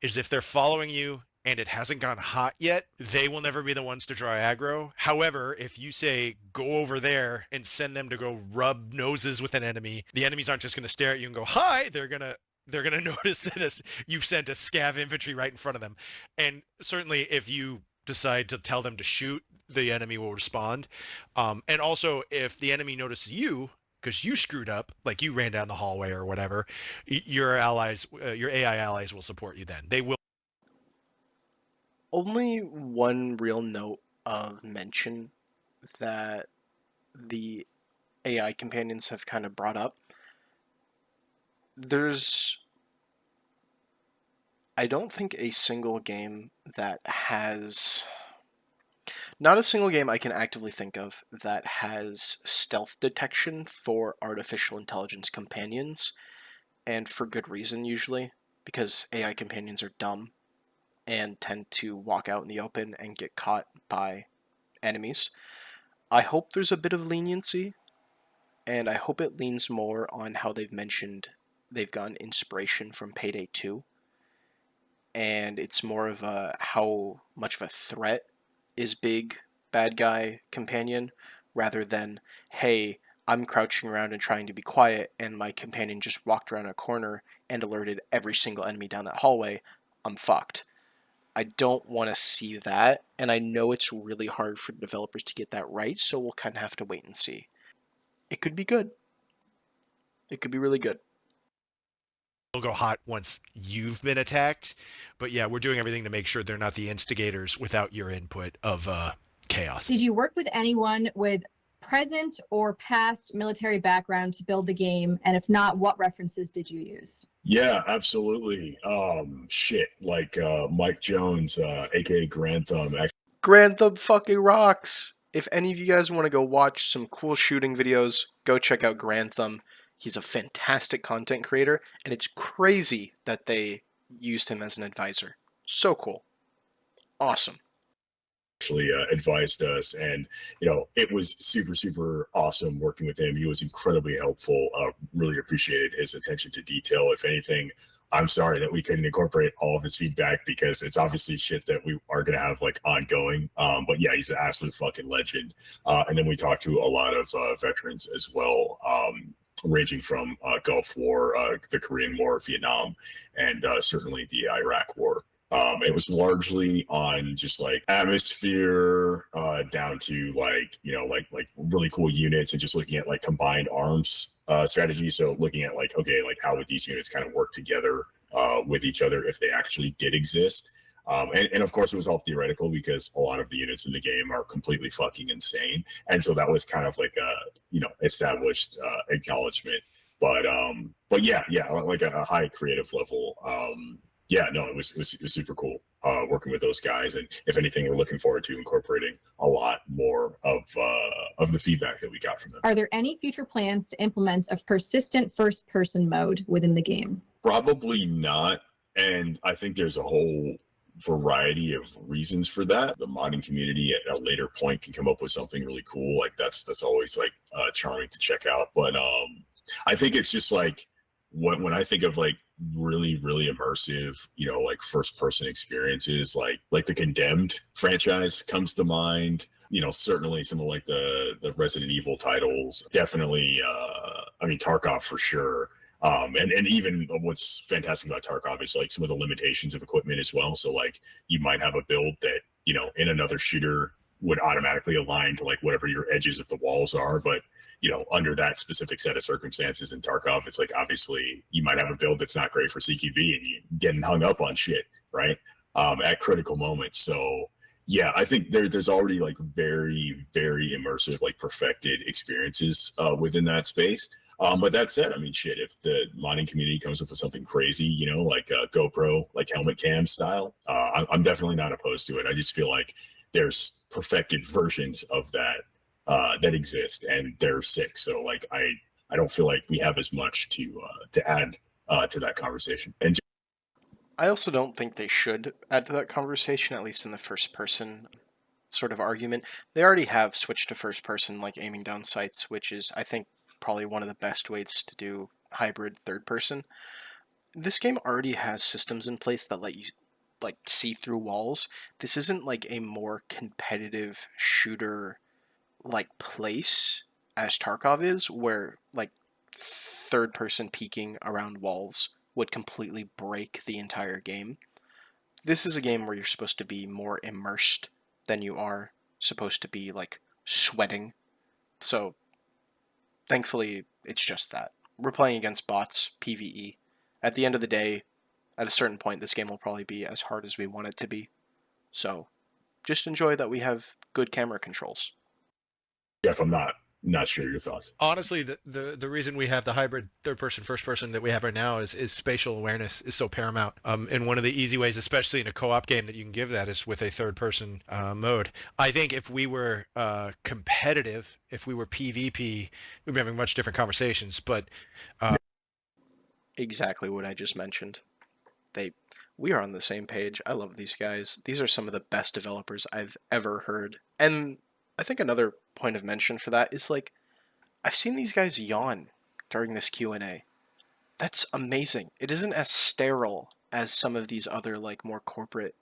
is if they're following you and it hasn't gone hot yet, they will never be the ones to draw aggro. However, if you say, go over there and send them to go rub noses with an enemy, the enemies aren't just going to stare at you and go, hi, they're going to notice that you've sent a scav infantry right in front of them. And certainly if you decide to tell them to shoot, the enemy will respond. And also if the enemy notices you, because you screwed up, like you ran down the hallway or whatever, your allies, your AI allies will support you then. They will. Only one real note of mention that the AI companions have kind of brought up. I don't think a single game that has, not a single game I can actively think of that has stealth detection for artificial intelligence companions, and for good reason usually, because AI companions are dumb and tend to walk out in the open and get caught by enemies. I hope there's a bit of leniency, and I hope it leans more on how they've mentioned they've gotten inspiration from Payday 2, and it's more of a how much of a threat is big bad guy companion, rather than, hey, I'm crouching around and trying to be quiet, and my companion just walked around a corner and alerted every single enemy down that hallway. I'm fucked. I don't want to see that, and I know it's really hard for developers to get that right, so we'll kind of have to wait and see. It could be good. It could be really good. Will go hot once you've been attacked, but yeah, we're doing everything to make sure they're not the instigators without your input of chaos. Did you work with anyone with present or past military background to build the game? And if not, what references did you use? Yeah, absolutely. Like Mike Jones, aka Grantham. Grantham fucking rocks! If any of you guys want to go watch some cool shooting videos, go check out Grantham. He's a fantastic content creator, and it's crazy that they used him as an advisor. So cool. Awesome. actually advised us, and it was super super awesome working with him. He was incredibly helpful. Really appreciated his attention to detail. If anything, I'm sorry that we couldn't incorporate all of his feedback because it's obviously shit that we are going to have like ongoing. But yeah, he's an absolute fucking legend. And then we talked to a lot of veterans as well, ranging from Gulf War, the Korean War, Vietnam, and certainly the Iraq War. It was largely on just like atmosphere, down to like like really cool units, and just looking at like combined arms strategy. So looking at like, okay, like how would these units kind of work together with each other if they actually did exist. And of course, it was all theoretical because a lot of the units in the game are completely fucking insane, and so that was kind of like a established acknowledgement. But yeah, like a high creative level. Yeah, no, it was super cool working with those guys, and if anything, we're looking forward to incorporating a lot more of the feedback that we got from them. Are there any future plans to implement a persistent first-person mode within the game? Probably not, and I think there's a whole variety of reasons for that. The modding community at a later point can come up with something really cool. Like that's always like charming to check out. But I think it's just like when I think of like really really immersive like first person experiences, like the Condemned franchise comes to mind. Certainly some of like the Resident Evil titles, definitely I mean Tarkov for sure. And even what's fantastic about Tarkov is like some of the limitations of equipment as well. So like you might have a build that in another shooter would automatically align to like whatever your edges of the walls are, but under that specific set of circumstances in Tarkov, it's like obviously you might have a build that's not great for CQB and you getting hung up on shit, right? At critical moments. So yeah, I think there's already like very very immersive, like perfected experiences within that space. But that said, I mean, shit, if the modding community comes up with something crazy, like GoPro, like helmet cam style, I'm definitely not opposed to it. I just feel like there's perfected versions of that that exist, and they're sick. So like, I don't feel like we have as much to add to that conversation. And I also don't think they should add to that conversation, at least in the first person sort of argument. They already have switched to first person, like aiming down sights, which is, I think, probably one of the best ways to do hybrid third person. This game already has systems in place that let you like see through walls. This isn't like a more competitive shooter like place as Tarkov is, where like third person peeking around walls would completely break the entire game. This is a game where you're supposed to be more immersed than you are supposed to be like sweating. So thankfully it's just that. We're playing against bots, PvE. At the end of the day, at a certain point this game will probably be as hard as we want it to be. So just enjoy that we have good camera controls. Jeff, I'm not sure your thoughts. Honestly, the reason we have the hybrid third person first person that we have right now is spatial awareness is so paramount. And one of the easy ways, especially in a co-op game, that you can give that is with a third person mode. I think if we were competitive, if we were PvP, we'd be having much different conversations. But exactly what I just mentioned. We are on the same page. I love these guys. These are some of the best developers I've ever heard. And I think another point of mention for that is like, I've seen these guys yawn during this Q&A. That's amazing. It isn't as sterile as some of these other like more corporate,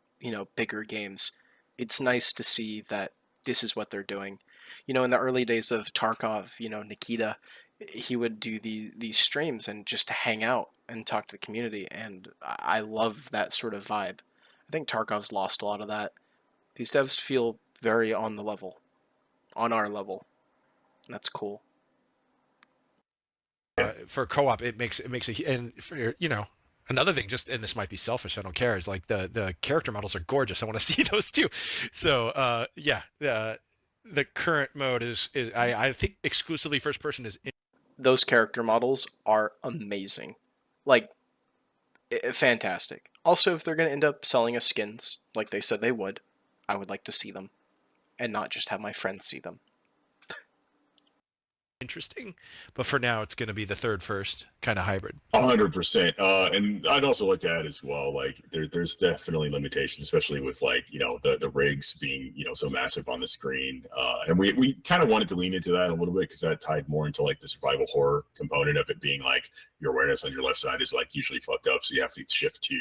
bigger games. It's nice to see that this is what they're doing. In the early days of Tarkov, Nikita, he would do these streams and just hang out and talk to the community, and I love that sort of vibe. I think Tarkov's lost a lot of that. These devs feel very on the level, on our level. And that's cool. For co-op, it makes and for another thing, just, and this might be selfish, I don't care, is like the character models are gorgeous. I want to see those too. So yeah, the current mode is I think exclusively first person is. Those character models are amazing, like fantastic. Also, if they're going to end up selling us skins like they said they would, I would like to see them, and not just have my friends see them. interesting. But for now, it's going to be the third first kind of hybrid. 100%. And I'd also like to add as well, like there's definitely limitations, especially with like, the rigs being, so massive on the screen. And we kind of wanted to lean into that a little bit because that tied more into like the survival horror component of it being like your awareness on your left side is like usually fucked up. So you have to shift to,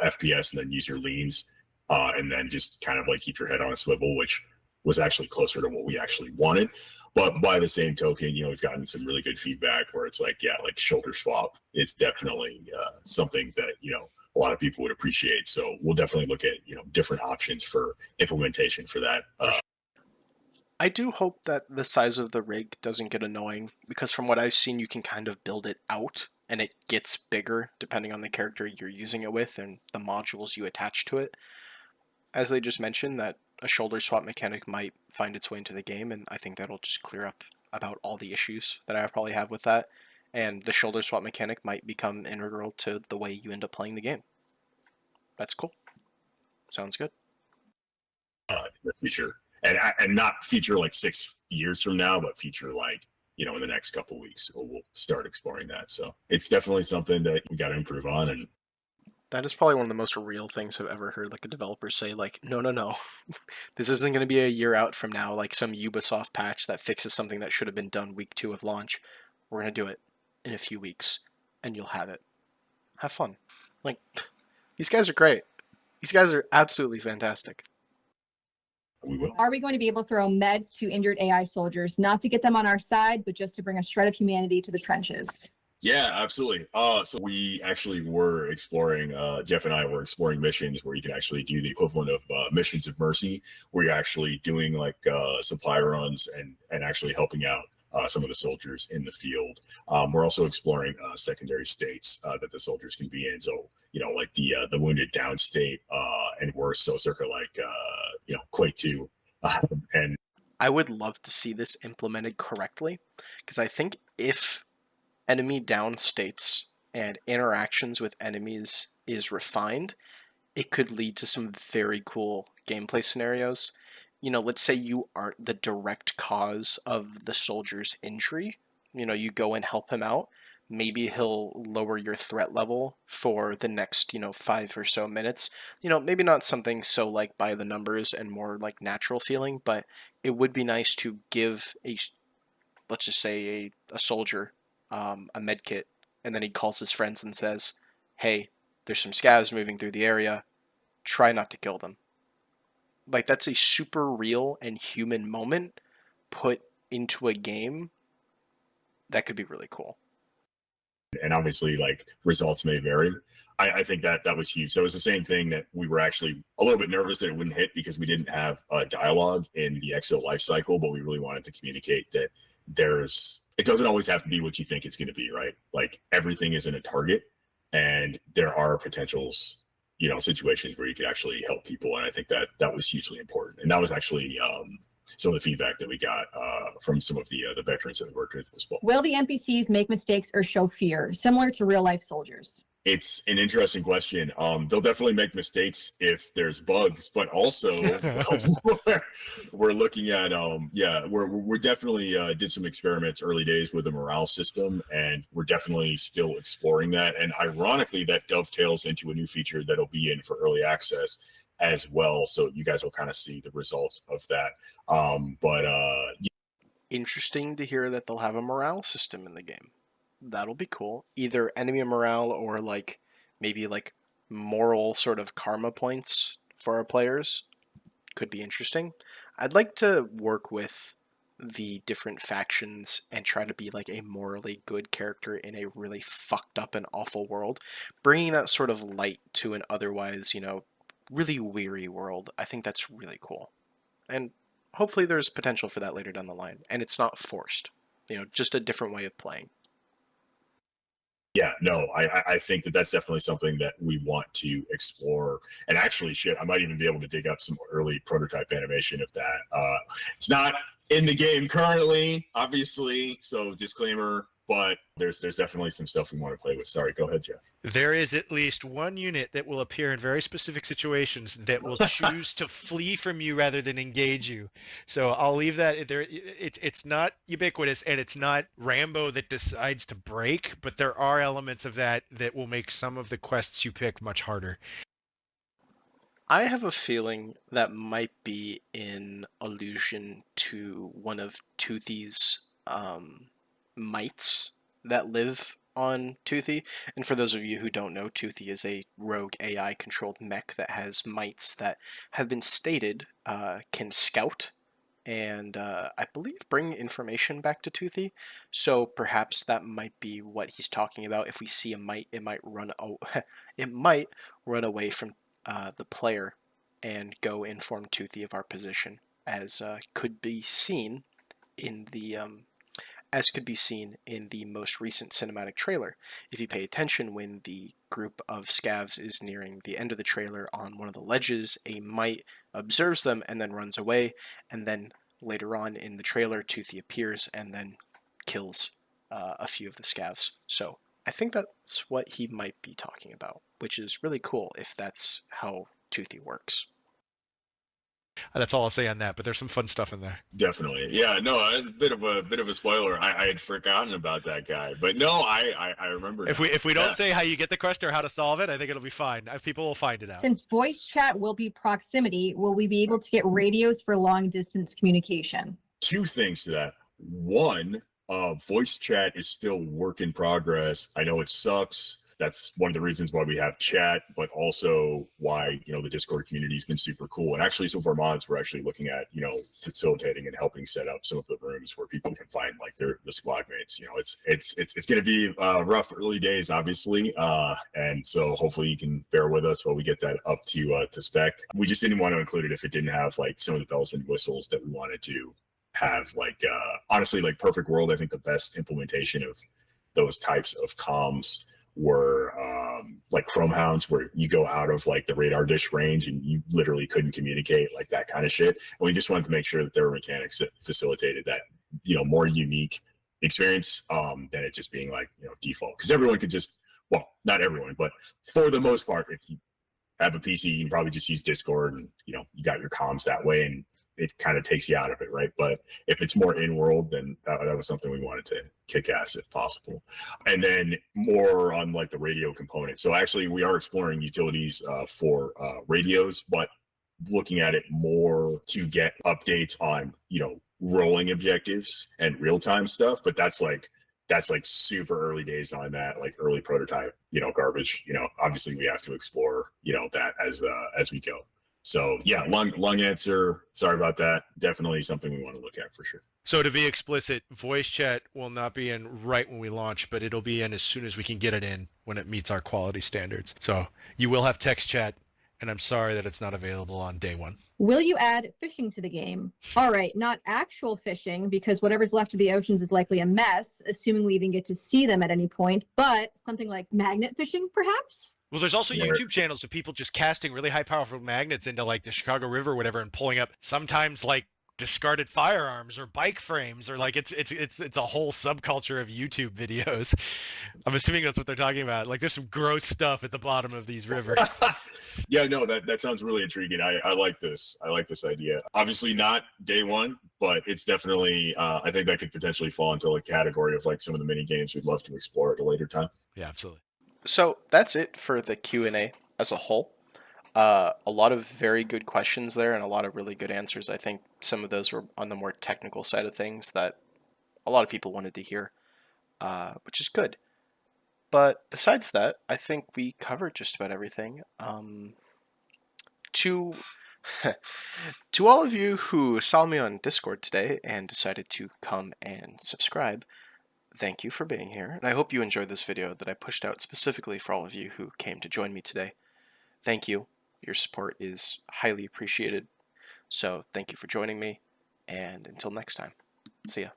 FPS and then use your leans, and then just kind of like keep your head on a swivel, which was actually closer to what we actually wanted. But by the same token, we've gotten some really good feedback where it's like, yeah, like shoulder swap is definitely something that, a lot of people would appreciate. So we'll definitely look at, different options for implementation for that. I do hope that the size of the rig doesn't get annoying, because from what I've seen, you can kind of build it out and it gets bigger depending on the character you're using it with and the modules you attach to it. As they just mentioned, that a shoulder swap mechanic might find its way into the game, and I think that'll just clear up about all the issues that I probably have with that. And the shoulder swap mechanic might become integral to the way you end up playing the game. That's cool. Sounds good. In the future, and not feature like 6 years from now, but feature like, in the next couple of weeks, we'll start exploring that. So it's definitely something that we got to improve on. And that is probably one of the most real things I've ever heard, like a developer say, like, no, this isn't going to be a year out from now, like some Ubisoft patch that fixes something that should have been done week 2 of launch. We're going to do it in a few weeks, and you'll have it. Have fun. Like, these guys are great. These guys are absolutely fantastic. we will. Are we going to be able to throw meds to injured AI soldiers, not to get them on our side, but just to bring a shred of humanity to the trenches? Yeah, absolutely. So we actually were exploring, Jeff and I were exploring missions where you can actually do the equivalent of missions of mercy, where you're actually doing like supply runs and actually helping out some of the soldiers in the field. We're also exploring secondary states that the soldiers can be in. So, like the wounded down state and worse. So circa like, Quake 2. And I would love to see this implemented correctly, because I think if enemy down states and interactions with enemies is refined, it could lead to some very cool gameplay scenarios. Let's say you aren't the direct cause of the soldier's injury. You go and help him out. Maybe he'll lower your threat level for the next, 5 or so minutes. Maybe not something so like by the numbers and more like natural feeling, but it would be nice to give let's just say a soldier a med kit, and then he calls his friends and says, hey, there's some scavs moving through the area. Try not to kill them. Like, that's a super real and human moment put into a game that could be really cool. And obviously, like, results may vary. I think that was huge. So it was the same thing that we were actually a little bit nervous that it wouldn't hit because we didn't have a dialogue in the EXO life cycle, but we really wanted to communicate that it doesn't always have to be what you think it's going to be, right? Like, everything isn't a target, and there are potentials, situations where you could actually help people. And I think that was hugely important. And that was actually some of the feedback that we got from some of the veterans that we worked with as well. Will the NPCs make mistakes or show fear, similar to real life soldiers? It's an interesting question. They'll definitely make mistakes if there's bugs, but also we're looking at we're definitely did some experiments early days with the morale system, and we're definitely still exploring that. And ironically, that dovetails into a new feature that'll be in for early access as well. So you guys will kind of see the results of that. Interesting to hear that they'll have a morale system in the game. That'll be cool. Either enemy morale or maybe moral sort of karma points for our players. Could be interesting. I'd like to work with the different factions and try to be like a morally good character in a really fucked up and awful world. Bringing that sort of light to an otherwise, really weary world. I think that's really cool. And hopefully there's potential for that later down the line. And it's not forced. Just a different way of playing. Yeah, no, I think that's definitely something that we want to explore. And actually, I might even be able to dig up some early prototype animation of that. It's not in the game currently, obviously, so disclaimer, but there's definitely some stuff we want to play with. Sorry, go ahead, Jeff. There is at least one unit that will appear in very specific situations that will choose to flee from you rather than engage you. So I'll leave that there. It's not ubiquitous, and it's not Rambo that decides to break, but there are elements of that that will make some of the quests you pick much harder. I have a feeling that might be in allusion to one of Toothy's mites that live on Toothy. And for those of you who don't know, Toothy is a rogue AI controlled mech that has mites that have been stated can scout and I believe bring information back to Toothy. So perhaps that might be what he's talking about. If we see a mite, it might run it might run away from the player and go inform Toothy of our position, as could be seen in the most recent cinematic trailer. If you pay attention, when the group of scavs is nearing the end of the trailer on one of the ledges, a mite observes them and then runs away, and then later on in the trailer, Toothy appears and then kills a few of the scavs. So I think that's what he might be talking about, which is really cool if that's how Toothy works. That's all I'll say on that, but there's some fun stuff in there. Definitely, yeah. No, it's a bit of a spoiler. I had forgotten about that guy, but no, I remember. If we don't say how you get the quest or how to solve it, I think it'll be fine. People will find it out. Since voice chat will be proximity, will we be able to get radios for long distance communication? Two things to that. One, voice chat is still work in progress. I know it sucks. That's one of the reasons why we have chat, but also why, the Discord community has been super cool. And actually, some of our mods were actually looking at, facilitating and helping set up some of the rooms where people can find like the squad mates. It's going to be rough early days, obviously, and so hopefully you can bear with us while we get that up to spec. We just didn't want to include it if it didn't have like some of the bells and whistles that we wanted to have. Like honestly, like Perfect World, I think the best implementation of those types of comms were like Chrome Hounds, where you go out of like the radar dish range and you literally couldn't communicate, like that kind of shit. And we just wanted to make sure that there were mechanics that facilitated that, more unique experience than it just being like, default. Because everyone could just, well, not everyone, but for the most part, if you have a PC, you can probably just use Discord and, you got your comms that way, and it kind of takes you out of it, right? But if it's more in-world, then that was something we wanted to kick ass if possible. And then more on like the radio component. So actually we are exploring utilities for radios, but looking at it more to get updates on, rolling objectives and real-time stuff. But that's like super early days on that, like early prototype, garbage. Obviously we have to explore, that as we go. So yeah, long answer. Sorry about that. Definitely something we want to look at for sure. So to be explicit, voice chat will not be in right when we launch, but it'll be in as soon as we can get it in when it meets our quality standards. So you will have text chat, and I'm sorry that it's not available on day one. Will you add fishing to the game? All right, not actual fishing, because whatever's left of the oceans is likely a mess, assuming we even get to see them at any point, but something like magnet fishing, perhaps? Well, there's also YouTube channels of people just casting really high powerful magnets into like the Chicago River or whatever and pulling up sometimes like discarded firearms or bike frames, or like it's a whole subculture of YouTube videos. I'm assuming that's what they're talking about. Like there's some gross stuff at the bottom of these rivers. Yeah, no, that sounds really intriguing. I like this. I like this idea. Obviously not day one, but it's definitely I think that could potentially fall into a category of like some of the mini games we'd love to explore at a later time. Yeah, absolutely. So that's it for the Q&A as a whole. A lot of very good questions there and a lot of really good answers. I think some of those were on the more technical side of things that a lot of people wanted to hear, which is good. But besides that, I think we covered just about everything. To to all of you who saw me on Discord today and decided to come and subscribe, thank you for being here, and I hope you enjoyed this video that I pushed out specifically for all of you who came to join me today. Thank you. Your support is highly appreciated. So thank you for joining me, and until next time, see ya.